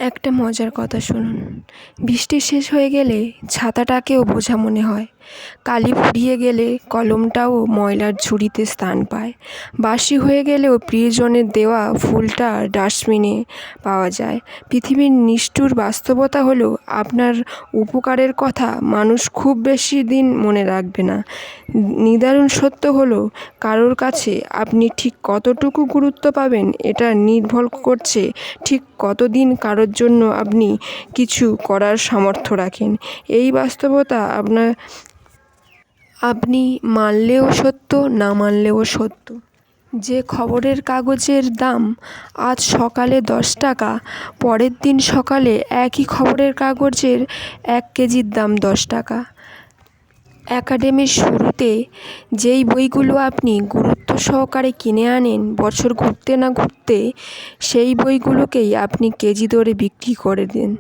একটা মজার কথা শুনুন। বৃষ্টি শেষ হয়ে গেলে ছাতাটাকেও বোঝা মনে হয়। কালি ফুরিয়ে গেলে কলমটাও ময়লার ঝুড়িতে স্থান পায়। বাসি হয়ে গেলেও প্রিয়জনের দেওয়া ফুলটা ডাস্টবিনে পাওয়া যায়। পৃথিবীর নিষ্ঠুর বাস্তবতা হলো, আপনার উপকারের কথা মানুষ খুব বেশি দিন মনে রাখবে না। নিদারুণ সত্য হলো, কারোর কাছে আপনি ঠিক কতটুকু গুরুত্ব পাবেন এটা নির্ভর করছে ঠিক কতদিন কারোর জন্য আপনি কিছু করার সামর্থ্য রাখেন। এই বাস্তবতা আপনি মানলেও সত্য, না মানলেও সত্য। যে খবরের কাগজের দাম আজ সকালে 10 টাকা, পরের দিন সকালে একই খবরের কাগজের 1 কেজির দাম 10 টাকা। একাডেমির শুরুতে যেই বইগুলো আপনি গুরুত্ব সহকারে কিনে আনেন, বছর ঘুরতে না ঘুরতে সেই বইগুলোকেই আপনি কেজি দরে বিক্রি করে দেন।